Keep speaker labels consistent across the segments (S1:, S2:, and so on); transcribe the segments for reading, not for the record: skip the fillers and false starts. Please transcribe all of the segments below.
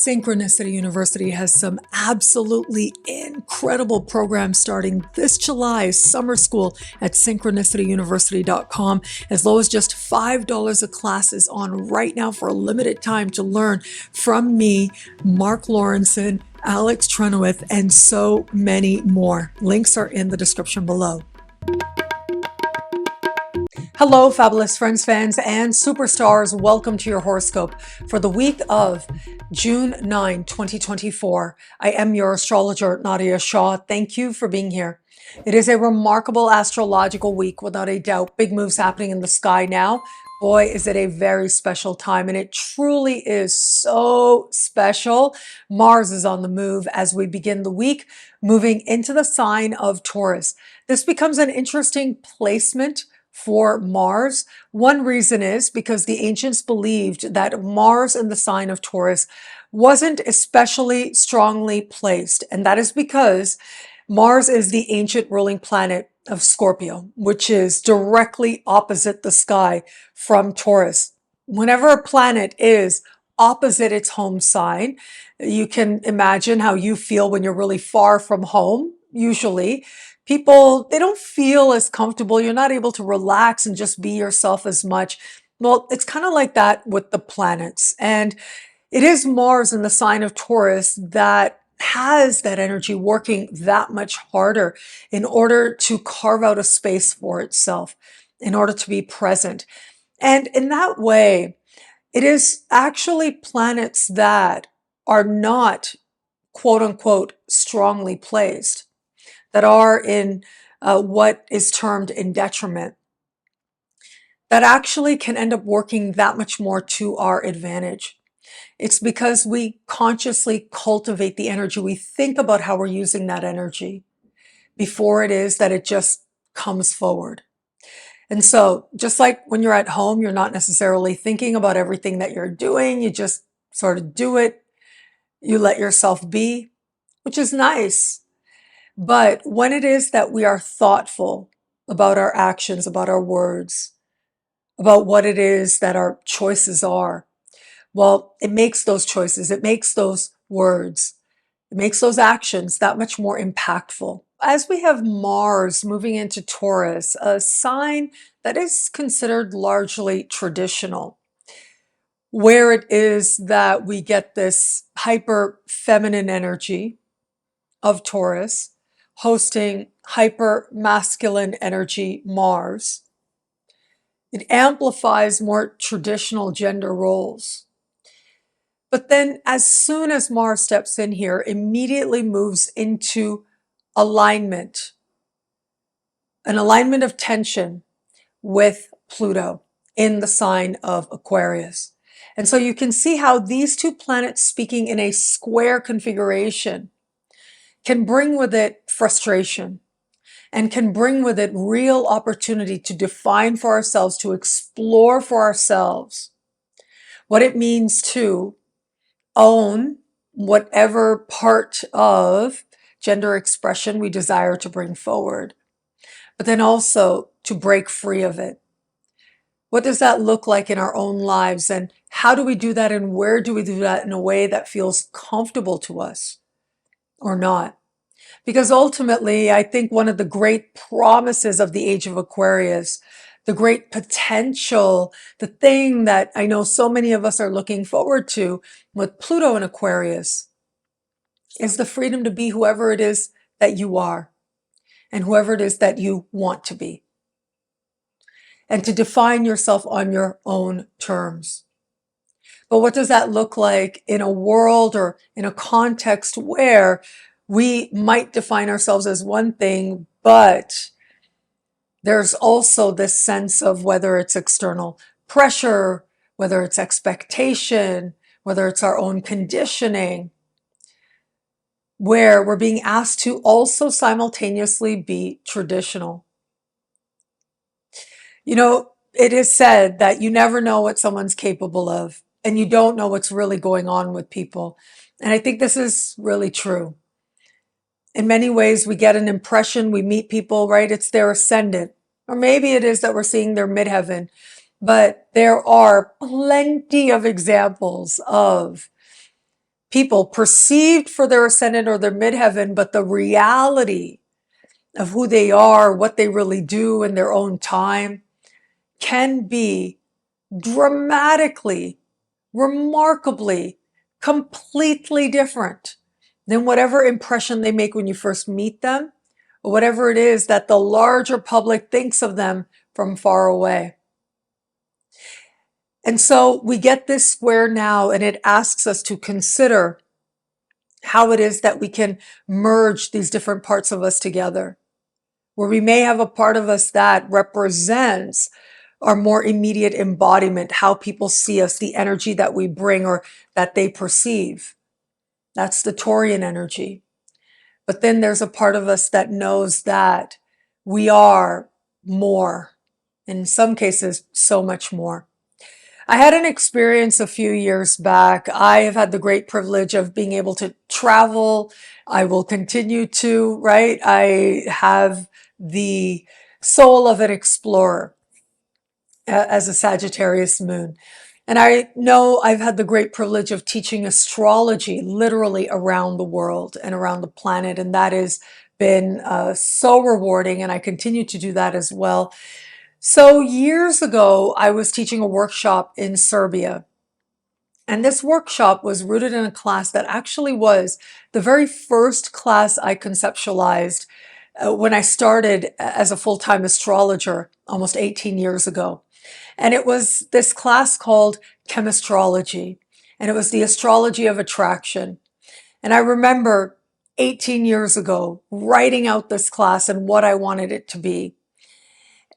S1: Synchronicity University has some absolutely incredible programs starting this July. Summer school at synchronicityuniversity.com. As low as just $5 a class is on right now for a limited time to learn from me, Mark LAURENSON, Alex TRENOWETH, and so many more. Links are in the description below. Hello, fabulous friends, fans, and superstars. Welcome to your horoscope for the week of June 9, 2024. I am your astrologer, Nadiya Shah. Thank you for being here. It is a remarkable astrological week, without a doubt. Big moves happening in the sky now. Boy, is it a very special time, and it truly is so special. Mars is on the move as we begin the week, moving into the sign of Taurus. This becomes an interesting placement for Mars. One reason is because the ancients believed that Mars in the sign of Taurus wasn't especially strongly placed. And that is because Mars is the ancient ruling planet of Scorpio, which is directly opposite the sky from Taurus. Whenever a planet is opposite its home sign, you can imagine how you feel when you're really far from home. Usually people, they don't feel as comfortable. You're not able to relax and just be yourself as much. Well, it's kind of like that with the planets. And it is Mars in the sign of Taurus that has that energy working that much harder in order to carve out a space for itself, in order to be present. And in that way, it is actually planets that are not, quote unquote, strongly placed, that are in what is termed in detriment, that actually can end up working that much more to our advantage. It's because we consciously cultivate the energy. We think about how we're using that energy before it is that it just comes forward. And so just like when you're at home, you're not necessarily thinking about everything that you're doing. You just sort of do it. You let yourself be, which is nice. But when it is that we are thoughtful about our actions, about our words, about what it is that our choices are, well, it makes those choices, it makes those words, it makes those actions that much more impactful. As we have Mars moving into Taurus, a sign that is considered largely traditional, where it is that we get this hyper feminine energy of Taurus, hosting hyper masculine energy Mars. It amplifies more traditional gender roles. But then as soon as Mars steps in here, immediately moves into alignment, an alignment of tension with Pluto in the sign of Aquarius. And so you can see how these two planets speaking in a square configuration can bring with it frustration and can bring with it real opportunity to define for ourselves, to explore for ourselves what it means to own whatever part of gender expression we desire to bring forward, but then also to break free of it. What does that look like in our own lives? And how do we do that? And where do we do that in a way that feels comfortable to us or not? Because ultimately, I think one of the great promises of the age of Aquarius, the great potential, the thing that I know so many of us are looking forward to with Pluto in Aquarius, is the freedom to be whoever it is that you are and whoever it is that you want to be, and to define yourself on your own terms. But what does that look like in a world or in a context where we might define ourselves as one thing, but there's also this sense of whether it's external pressure, whether it's expectation, whether it's our own conditioning, where we're being asked to also simultaneously be traditional. You know, it is said that you never know what someone's capable of, and you don't know what's really going on with people. And I think this is really true. In many ways, we get an impression, we meet people, right? It's their ascendant, or maybe it is that we're seeing their midheaven. But there are plenty of examples of people perceived for their ascendant or their midheaven, but the reality of who they are, what they really do in their own time, can be dramatically, remarkably, completely different than whatever impression they make when you first meet them, or whatever it is that the larger public thinks of them from far away. And so we get this square now, and it asks us to consider how it is that we can merge these different parts of us together, where we may have a part of us that represents our more immediate embodiment, how people see us, the energy that we bring or that they perceive. That's the Taurian energy. But then there's a part of us that knows that we are more, in some cases, so much more. I had an experience a few years back. I have had the great privilege of being able to travel. I will continue to, right? I have the soul of an explorer as a Sagittarius moon. And I know I've had the great privilege of teaching astrology literally around the world and around the planet. And that has been so rewarding. And I continue to do that as well. So years ago, I was teaching a workshop in Serbia. And this workshop was rooted in a class that actually was the very first class I conceptualized when I started as a full-time astrologer almost 18 years ago. And it was this class called Chemistrology. And it was the astrology of attraction. And I remember 18 years ago writing out this class and what I wanted it to be.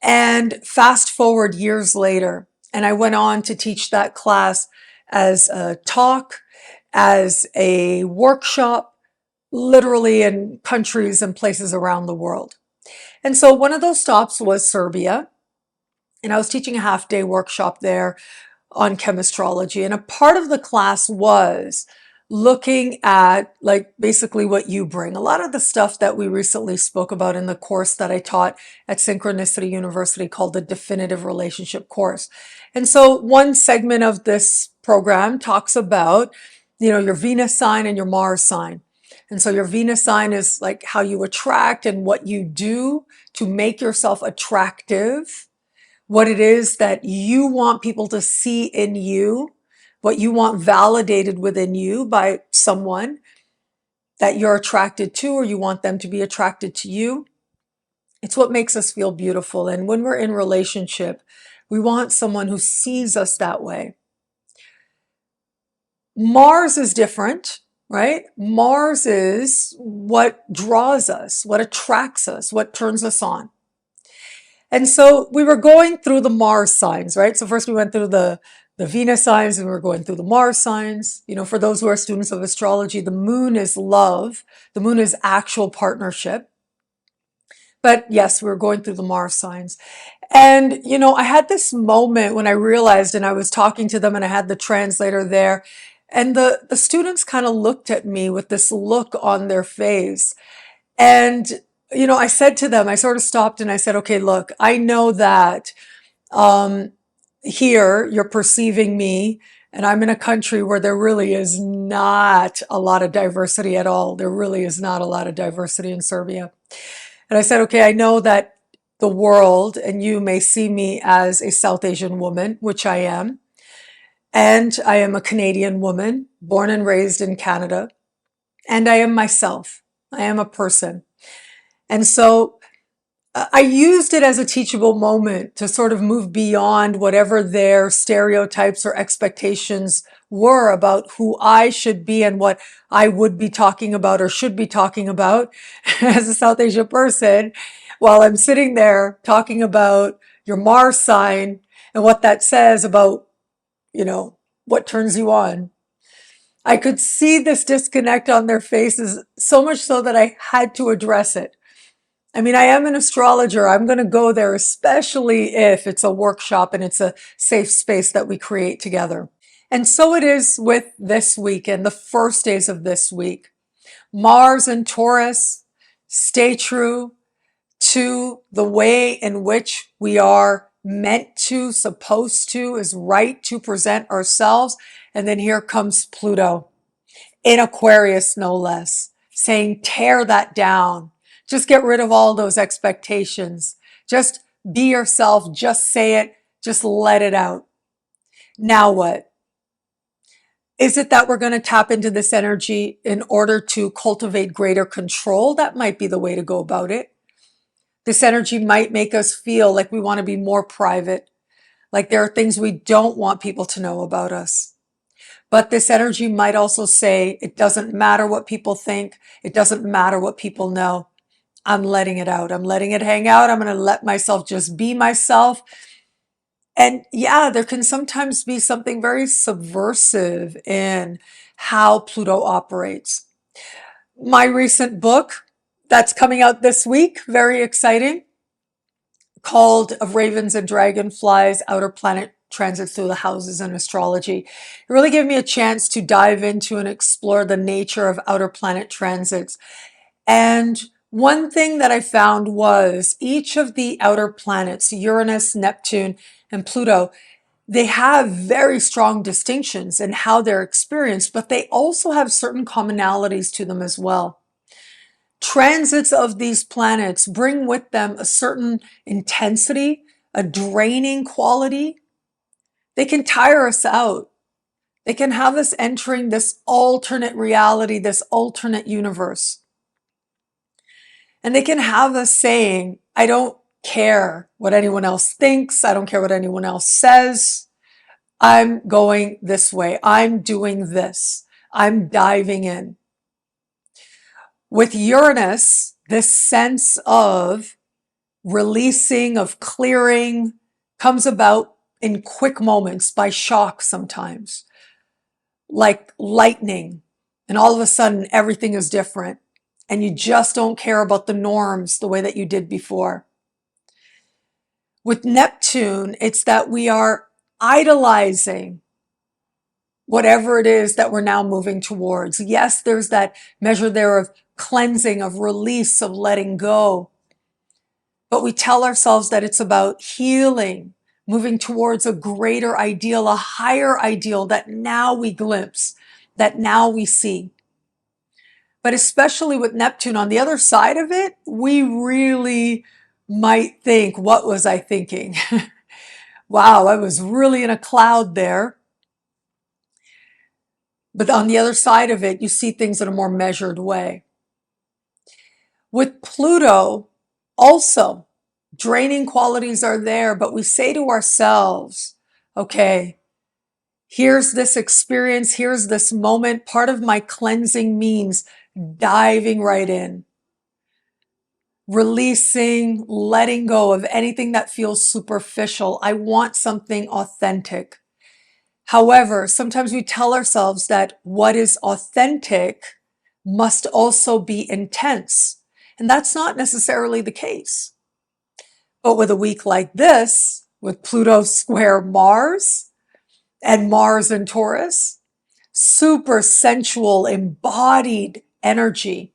S1: And fast forward years later, and I went on to teach that class as a talk, as a workshop, literally in countries and places around the world. And so one of those stops was Serbia. And I was teaching a half-day workshop there on chemistrology. And a part of the class was looking at like basically what you bring. A lot of the stuff that we recently spoke about in the course that I taught at Synchronicity University called the Definitive Relationship Course. And so one segment of this program talks about, your Venus sign and your Mars sign. And so your Venus sign is like how you attract and what you do to make yourself attractive, what it is that you want people to see in you, what you want validated within you by someone that you're attracted to, or you want them to be attracted to you. It's what makes us feel beautiful. And when we're in relationship, we want someone who sees us that way. Mars is different, right? Mars is what draws us, what attracts us, what turns us on. And so we were going through the Mars signs, right? So first we went through the Venus signs and we were going through the Mars signs. For those who are students of astrology, the moon is love. The moon is actual partnership. But yes, we were going through the Mars signs. And, I had this moment when I realized, and I was talking to them and I had the translator there, and the students kind of looked at me with this look on their face. And, I said to them, I sort of stopped and I said, okay, look, I know that here you're perceiving me, and I'm in a country where there really is not a lot of diversity at all. There really is not a lot of diversity in Serbia. And I said, okay, I know that the world and you may see me as a South Asian woman, which I am. And I am a Canadian woman, born and raised in Canada. And I am myself. I am a person. And so I used it as a teachable moment to sort of move beyond whatever their stereotypes or expectations were about who I should be and what I would be talking about or should be talking about as a South Asian person, while I'm sitting there talking about your Mars sign and what that says about, what turns you on. I could see this disconnect on their faces, so much so that I had to address it. I mean, I am an astrologer. I'm going to go there, especially if it's a workshop and it's a safe space that we create together. And so it is with this week and the first days of this week. Mars and Taurus, stay true to the way in which we are meant to, supposed to, is right to present ourselves. And then here comes Pluto. in Aquarius, no less, saying, tear that down. Just get rid of all those expectations. Just be yourself. Just say it. Just let it out. Now what? Is it that we're going to tap into this energy in order to cultivate greater control? That might be the way to go about it. This energy might make us feel like we want to be more private, like there are things we don't want people to know about us. But this energy might also say, it doesn't matter what people think. It doesn't matter what people know. I'm letting it out. I'm letting it hang out. I'm going to let myself just be myself. And yeah, there can sometimes be something very subversive in how Pluto operates. My recent book that's coming out this week, very exciting, called Of Ravens and Dragonflies, Outer Planet Transits Through the Houses in Astrology. It really gave me a chance to dive into and explore the nature of outer planet transits. And one thing that I found was each of the outer planets, Uranus, Neptune, and Pluto, they have very strong distinctions in how they're experienced, but they also have certain commonalities to them as well. Transits of these planets bring with them a certain intensity, a draining quality. They can tire us out. They can have us entering this alternate reality, this alternate universe. And they can have us saying, I don't care what anyone else thinks. I don't care what anyone else says. I'm going this way. I'm doing this. I'm diving in. With Uranus, this sense of releasing, of clearing, comes about in quick moments by shock sometimes, like lightning. And all of a sudden, everything is different. And you just don't care about the norms the way that you did before. With Neptune, it's that we are idolizing whatever it is that we're now moving towards. Yes, there's that measure there of cleansing, of release, of letting go. But we tell ourselves that it's about healing, moving towards a greater ideal, a higher ideal that now we glimpse, that now we see. But especially with Neptune on the other side of it, we really might think, what was I thinking? Wow, I was really in a cloud there. But on the other side of it, you see things in a more measured way. With Pluto, also, draining qualities are there, but we say to ourselves, okay, here's this experience, here's this moment. Part of my cleansing means diving right in, releasing, letting go of anything that feels superficial. I want something authentic. However, sometimes we tell ourselves that what is authentic must also be intense. And that's not necessarily the case. But with a week like this, with Pluto square Mars and Mars in Taurus, super sensual, embodied energy,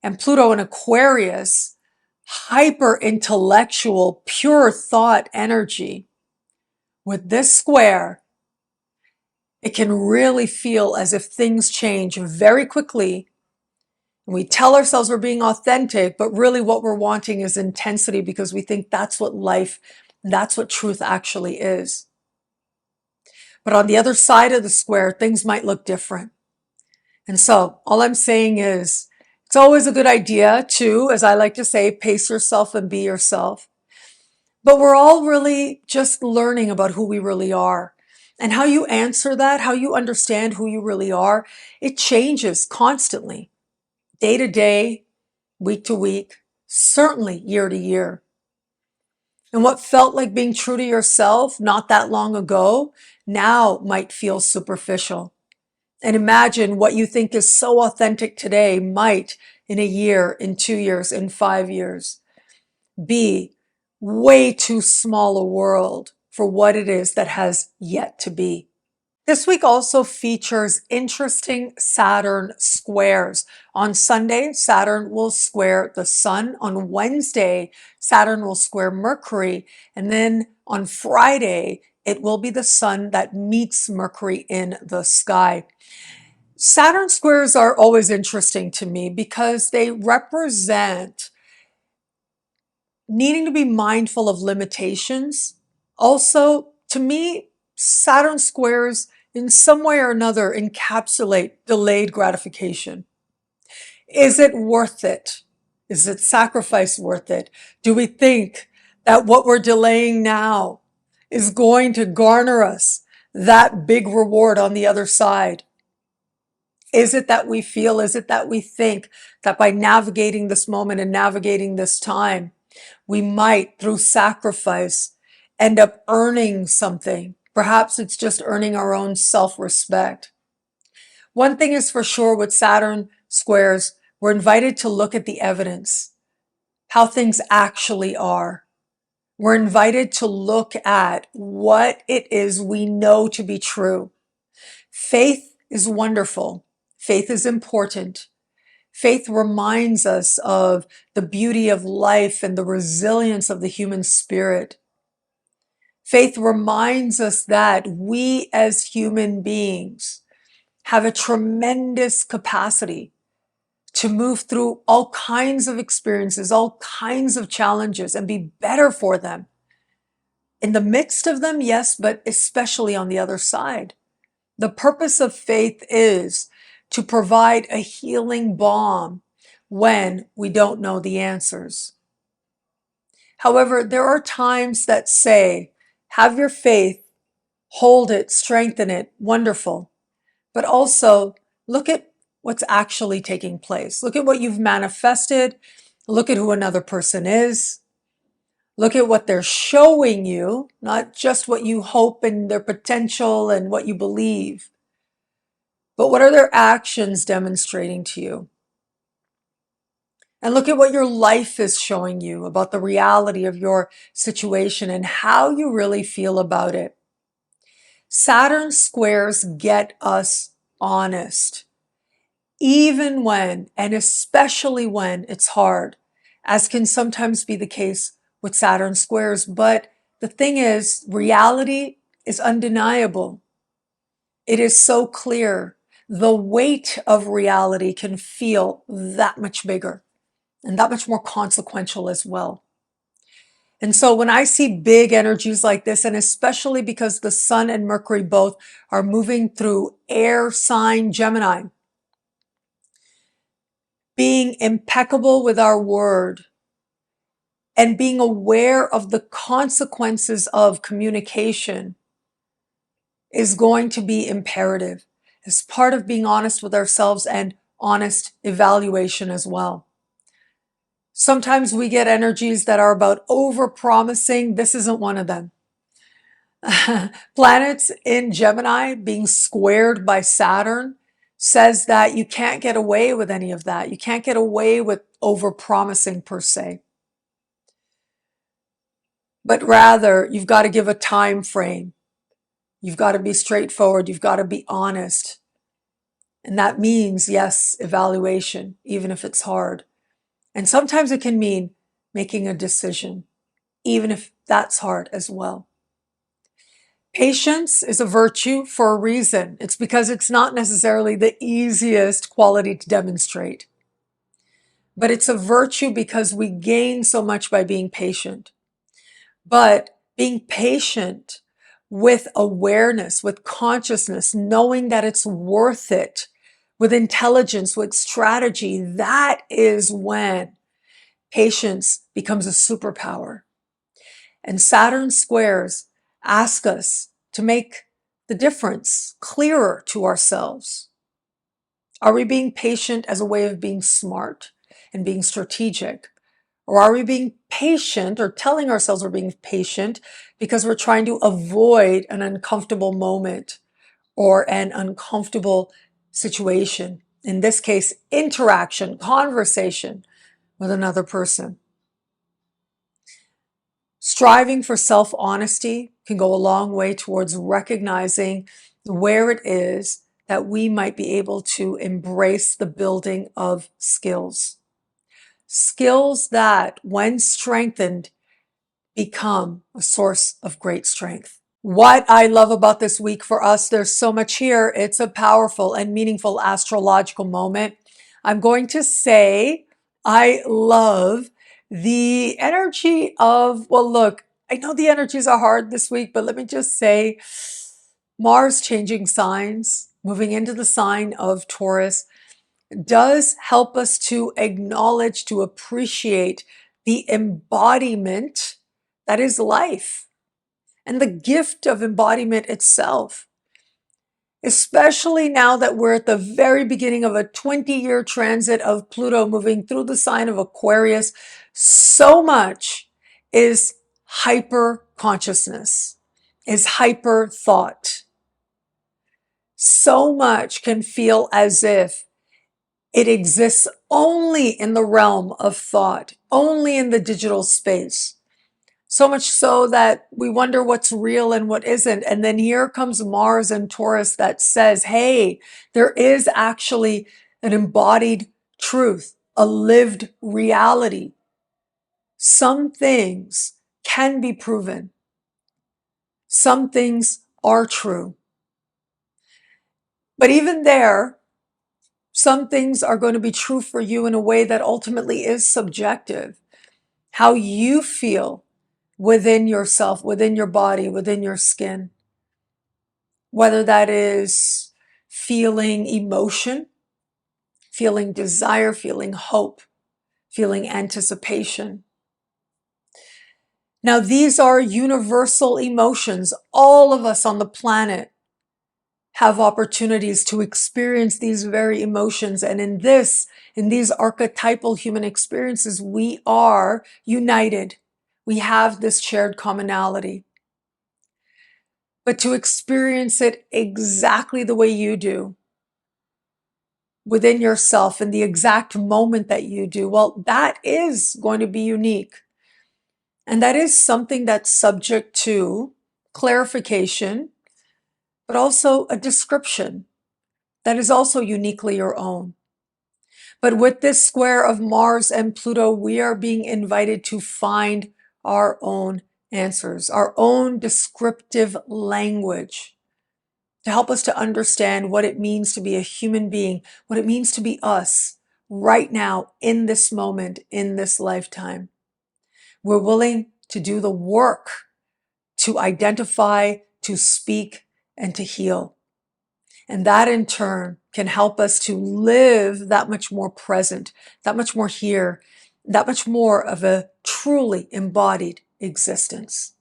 S1: and Pluto in Aquarius, hyper intellectual, pure thought energy, with this square, it can really feel as if things change very quickly. And we tell ourselves we're being authentic, but really what we're wanting is intensity because we think that's what life, that's what truth actually is. But on the other side of the square, things might look different. And so all I'm saying is it's always a good idea to, as I like to say, pace yourself and be yourself. But we're all really just learning about who we really are. And how you answer that, how you understand who you really are, it changes constantly, day to day, week to week, certainly year to year. And what felt like being true to yourself not that long ago now might feel superficial. And imagine what you think is so authentic today might in a year, in 2 years, in 5 years be way too small a world for what it is that has yet to be. This week also features interesting Saturn squares. On Sunday, Saturn will square the Sun. On Wednesday, Saturn will square Mercury. And then on Friday, it will be the Sun that meets Mercury in the sky. Saturn squares are always interesting to me because they represent needing to be mindful of limitations. Also, to me, Saturn squares in some way or another encapsulate delayed gratification. Is it worth it? Is it sacrifice worth it? Do we think that what we're delaying now is going to garner us that big reward on the other side? Is it that we feel, is it that we think that by navigating this moment and navigating this time, we might, through sacrifice, end up earning something? Perhaps it's just earning our own self-respect. One thing is for sure with Saturn squares, we're invited to look at the evidence, how things actually are. We're invited to look at what it is we know to be true. Faith is wonderful. Faith is important. Faith reminds us of the beauty of life and the resilience of the human spirit. Faith reminds us that we as human beings have a tremendous capacity to move through all kinds of experiences, all kinds of challenges, and be better for them. In the midst of them, yes, but especially on the other side. The purpose of faith is to provide a healing balm when we don't know the answers. However, there are times that say, have your faith, hold it, strengthen it, wonderful. But also look at what's actually taking place. Look at what you've manifested. Look at who another person is. Look at what they're showing you, not just what you hope and their potential and what you believe, but what are their actions demonstrating to you? And look at what your life is showing you about the reality of your situation and how you really feel about it. Saturn squares get us honest, even when, and especially when it's hard, as can sometimes be the case with Saturn squares. But the thing is, reality is undeniable. It is so clear. The weight of reality can feel that much bigger and that much more consequential as well. And so when I see big energies like this, and especially because the Sun and Mercury both are moving through air sign Gemini, being impeccable with our word and being aware of the consequences of communication is going to be imperative as part of being honest with ourselves and honest evaluation as well. Sometimes we get energies that are about over-promising. This isn't one of them. Planets in Gemini being squared by Saturn says that you can't get away with any of that. You can't get away with over-promising per se. But rather, you've got to give a time frame. You've got to be straightforward. You've got to be honest. And that means, yes, evaluation, even if it's hard. And sometimes it can mean making a decision, even if that's hard as well. Patience is a virtue for a reason. It's because it's not necessarily the easiest quality to demonstrate. But it's a virtue because we gain so much by being patient. But being patient with awareness, with consciousness, knowing that it's worth it, with intelligence, with strategy, that is when patience becomes a superpower. And Saturn squares ask us to make the difference clearer to ourselves. Are we being patient as a way of being smart and being strategic? Or are we being patient or telling ourselves we're being patient because we're trying to avoid an uncomfortable moment or an uncomfortable situation? In this case, interaction, conversation with another person. Striving for self-honesty can go a long way towards recognizing where it is that we might be able to embrace the building of skills. Skills that, when strengthened, become a source of great strength. What I love about this week for us, there's so much here. It's a powerful and meaningful astrological moment. I'm going to say I love the energy of, well, look, I know the energies are hard this week, but let me just say Mars changing signs, moving into the sign of Taurus, does help us to acknowledge, to appreciate the embodiment that is life and the gift of embodiment itself, especially now that we're at the very beginning of a 20-year transit of Pluto moving through the sign of Aquarius. So much is hyper consciousness, is hyper thought. So much can feel as if it exists only in the realm of thought, only in the digital space. So much so that we wonder what's real and what isn't. And then here comes Mars and Taurus that says, hey, there is actually an embodied truth, a lived reality. Some things can be proven. Some things are true. But even there, some things are going to be true for you in a way that ultimately is subjective. How you feel within yourself, within your body, within your skin. Whether that is feeling emotion, feeling desire, feeling hope, feeling anticipation. Now, these are universal emotions. All of us on the planet have opportunities to experience these very emotions. And in these archetypal human experiences, we are united. We have this shared commonality. But to experience it exactly the way you do, within yourself in the exact moment that you do, well, that is going to be unique. And that is something that's subject to clarification, but also a description that is also uniquely your own. But with this square of Mars and Pluto, we are being invited to find our own answers, our own descriptive language to help us to understand what it means to be a human being, what it means to be us right now in this moment, in this lifetime. We're willing to do the work to identify, to speak, and to heal. And that in turn can help us to live that much more present, that much more here, that much more of a truly embodied existence.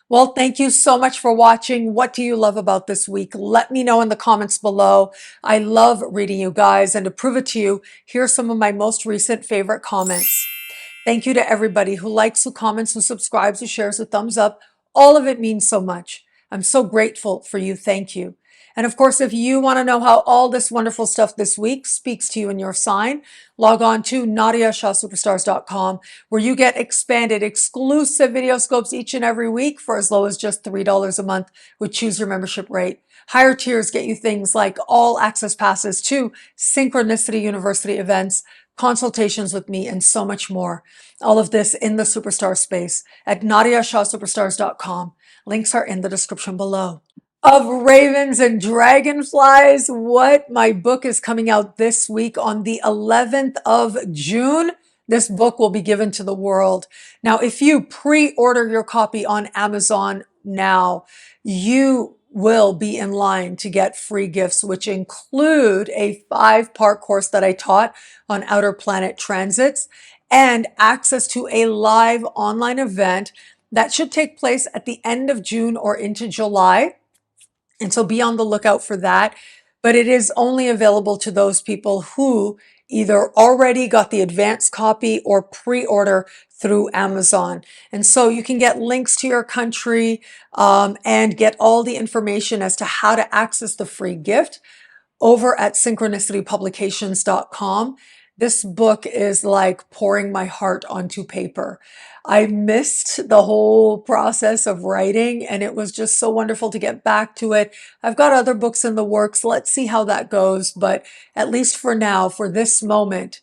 S1: Well, thank you so much for watching. What do you love about this week? Let me know in the comments below. I love reading you guys, and to prove it to you, here's some of my most recent favorite comments. Thank you to everybody who likes, who comments, who subscribes, who shares, who thumbs up. All of it means so much. I'm so grateful for you. Thank you. And of course, if you want to know how all this wonderful stuff this week speaks to you in your sign, log on to NadiyaShahSuperstars.com, where you get expanded exclusive video scopes each and every week for as low as just $3 a month with choose your membership rate. Higher tiers get you things like all access passes to Synchronicity University events, consultations with me, and so much more. All of this in the superstar space at NadiyaShahSuperstars.com. Links are in the description below. Of ravens and dragonflies, what? My book is coming out this week on the 11th of June. This book will be given to the world. Now, if you pre-order your copy on Amazon now, you will be in line to get free gifts, which include a 5-part course that I taught on outer planet transits and access to a live online event that should take place at the end of June or into July. And so be on the lookout for that. But it is only available to those people who either already got the advanced copy or pre-order through Amazon. And so you can get links to your country and get all the information as to how to access the free gift over at synchronicitypublications.com. This book is like pouring my heart onto paper. I missed the whole process of writing, and it was just so wonderful to get back to it. I've got other books in the works. Let's see how that goes. But at least for now, for this moment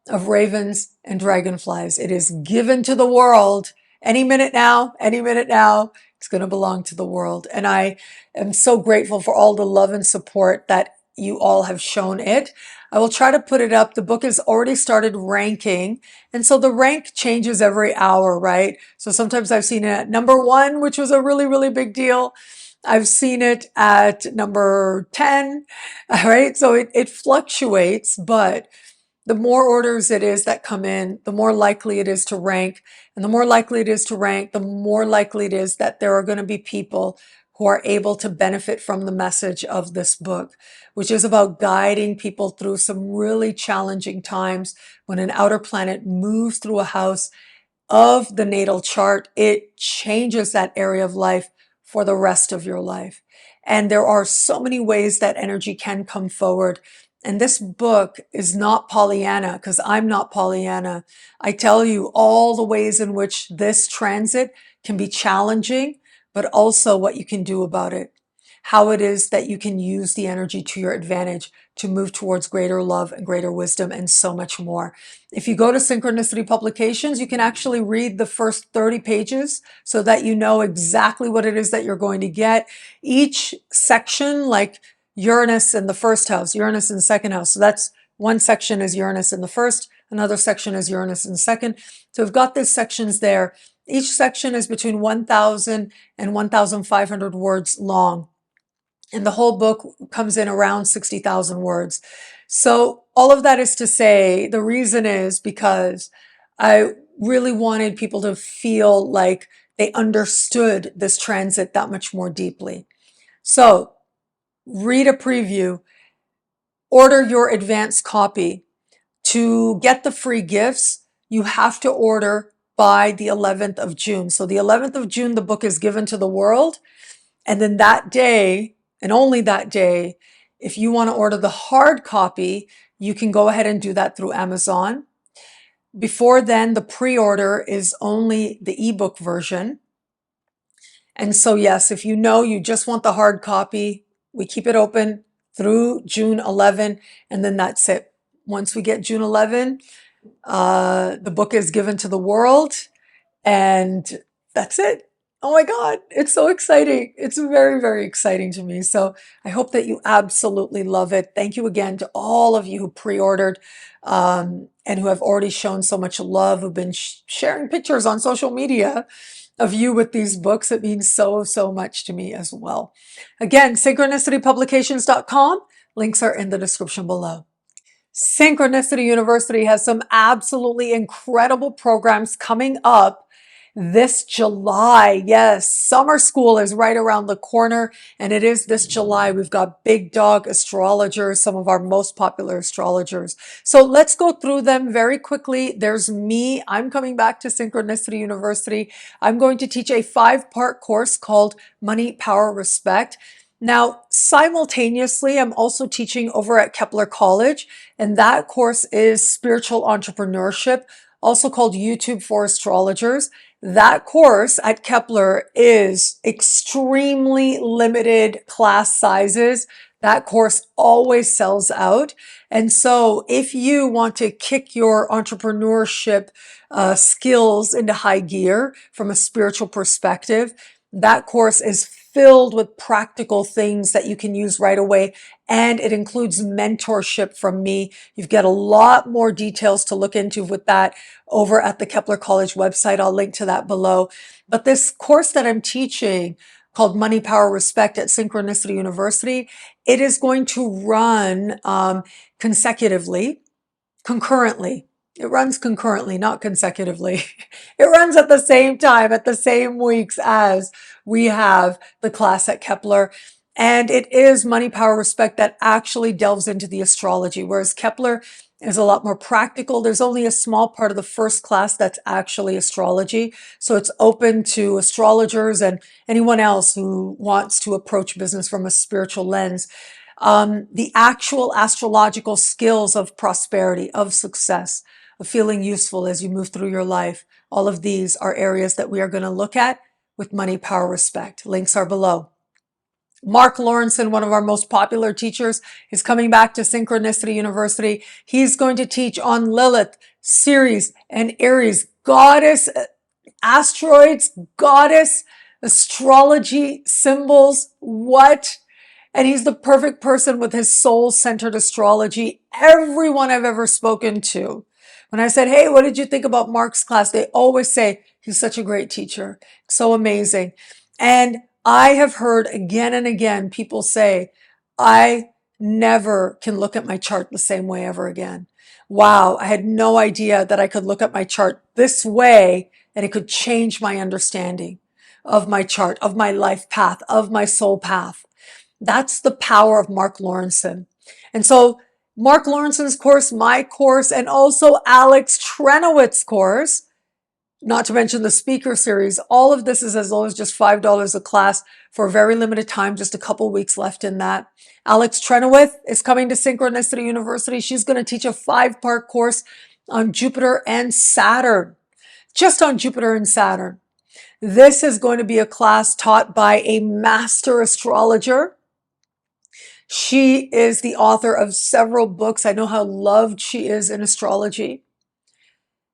S1: of ravens and dragonflies, it is given to the world any minute now, any minute now. It's going to belong to the world. And I am so grateful for all the love and support that you all have shown it. I will try to put it up. The book has already started ranking. And so the rank changes every hour, right? So sometimes I've seen it at number 1, which was a really, really big deal. I've seen it at number 10, all right? So it fluctuates, but the more orders it is that come in, the more likely it is to rank. And the more likely it is to rank, the more likely it is that there are going to be people who are able to benefit from the message of this book, which is about guiding people through some really challenging times. When an outer planet moves through a house of the natal chart, it changes that area of life for the rest of your life. And there are so many ways that energy can come forward. And this book is not Pollyanna, because I'm not Pollyanna. I tell you all the ways in which this transit can be challenging, but also what you can do about it. How it is that you can use the energy to your advantage to move towards greater love and greater wisdom and so much more. If you go to Synchronicity Publications, you can actually read the first 30 pages so that you know exactly what it is that you're going to get. Each section, like Uranus in the first house, Uranus in the second house. So that's one section is Uranus in the first, another section is Uranus in the second. So we've got these sections there. Each section is between 1,000 and 1,500 words long. And the whole book comes in around 60,000 words. So all of that is to say, the reason is because I really wanted people to feel like they understood this transit that much more deeply. So read a preview, order your advanced copy. To get the free gifts, you have to order by the 11th of June. So the 11th of June, the book is given to the world. And then that day, and only that day, if you want to order the hard copy, you can go ahead and do that through Amazon. Before then, the pre-order is only the ebook version. And so yes, if you know you just want the hard copy, we keep it open through June 11, and then that's it. Once we get June 11, the book is given to the world, and that's it. Oh my God, it's so exciting. It's very, very exciting to me. So I hope that you absolutely love it. Thank you again to all of you who pre-ordered and who have already shown so much love, who've been sharing pictures on social media of you with these books. It means so, so much to me as well. Again, synchronicitypublications.com. Links are in the description below. Synchronicity University has some absolutely incredible programs coming up this July. Yes, summer school is right around the corner, and it is this July. We've got big dog astrologers, some of our most popular astrologers. So let's go through them very quickly. There's me. I'm coming back to Synchronicity University. I'm going to teach a 5-part course called Money, Power, Respect. Now, simultaneously, I'm also teaching over at Kepler College, and that course is Spiritual Entrepreneurship, also called YouTube for Astrologers. That course at Kepler is extremely limited class sizes. That course always sells out. And so if you want to kick your entrepreneurship skills into high gear from a spiritual perspective, that course is filled with practical things that you can use right away. And it includes mentorship from me. You've got a lot more details to look into with that over at the Kepler College website. I'll link to that below. But this course that I'm teaching called Money, Power, Respect at Synchronicity University, it is going to run consecutively, concurrently. It runs concurrently, not consecutively. It runs at the same time, at the same weeks as we have the class at Kepler. And it is Money, Power, Respect that actually delves into the astrology, whereas Kepler is a lot more practical. There's only a small part of the first class that's actually astrology. So it's open to astrologers and anyone else who wants to approach business from a spiritual lens. The actual astrological skills of prosperity, of success, of feeling useful as you move through your life. All of these are areas that we are going to look at with Money, Power, Respect. Links are below. MARC LAURENSON, one of our most popular teachers, is coming back to Synchronicity University. He's going to teach on Lilith, Ceres, and Eris, goddess, asteroids, goddess, astrology symbols. What? And he's the perfect person with his soul-centered astrology. Everyone I've ever spoken to, when I said, hey, what did you think about Mark's class? They always say, he's such a great teacher. So amazing. And I have heard again and again people say, I never can look at my chart the same way ever again. Wow, I had no idea that I could look at my chart this way and it could change my understanding of my chart, of my life path, of my soul path. That's the power of Mark Laurenson. And so Mark Laurenson's course, my course, and also Alex Trenoweth's course, not to mention the speaker series, all of this is as low as just $5 a class for a very limited time, just a couple weeks left in that. Alex Trenoweth is coming to Synchronicity University. She's going to teach a 5-part course on Jupiter and Saturn, just on Jupiter and Saturn. This is going to be a class taught by a master astrologer. She is the author of several books. I know how loved she is in astrology.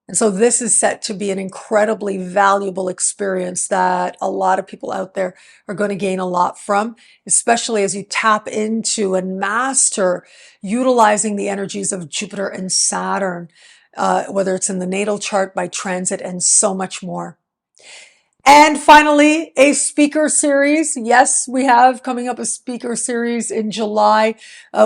S1: And so this is set to be an incredibly valuable experience that a lot of people out there are going to gain a lot from, especially as you tap into and master utilizing the energies of Jupiter and Saturn, whether it's in the natal chart, by transit, and so much more. And finally, a speaker series. Yes, we have coming up a speaker series in July.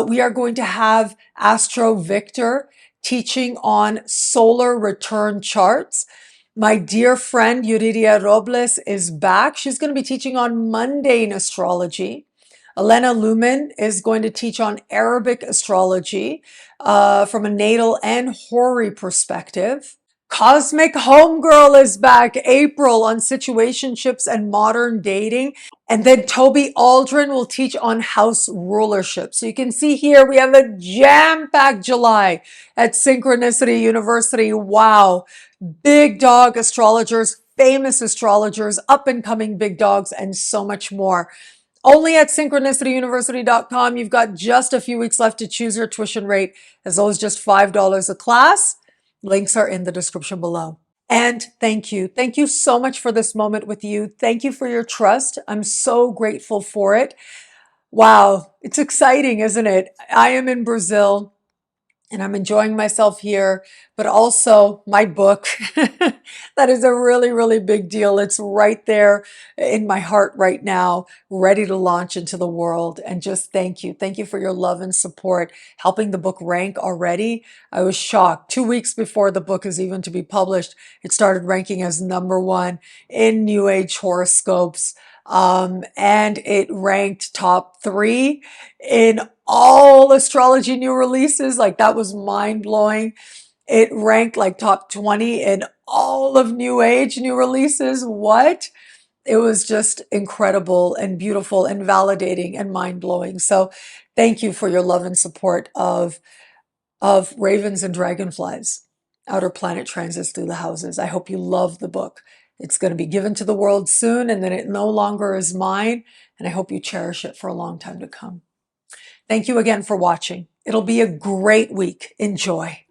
S1: We are going to have Astro Victor teaching on solar return charts. My dear friend Yuridia Robles is back. She's going to be teaching on mundane astrology. Elena Lumen is going to teach on Arabic astrology from a natal and Hori perspective. Cosmic Homegirl is back, April, on situationships and modern dating. And then Toby Aldrin will teach on house rulership. So you can see here we have a jam-packed July at Synchronicity University. Wow. Big dog astrologers, famous astrologers, up-and-coming big dogs, and so much more. Only at synchronicityuniversity.com. You've got just a few weeks left to choose your tuition rate, as low as just $5 a class. Links are in the description below. And thank you. Thank you so much for this moment with you. Thank you for your trust. I'm so grateful for it. Wow, it's exciting, isn't it? I am in Brazil and I'm enjoying myself here, but also my book. That is a really, really big deal. It's right there in my heart right now, ready to launch into the world. And just thank you. Thank you for your love and support, helping the book rank already. I was shocked. 2 weeks before the book is even to be published, it started ranking as #1 in New Age horoscopes. And it ranked top 3 in all astrology new releases. Like, that was mind blowing. It ranked like top 20 in all of New Age new releases. What? It was just incredible and beautiful and validating and mind blowing. So thank you for your love and support of Ravens and Dragonflies, outer planet transits through the houses. I hope you love the book. It's going to be given to the world soon, and then it no longer is mine. And I hope you cherish it for a long time to come. Thank you again for watching. It'll be a great week. Enjoy.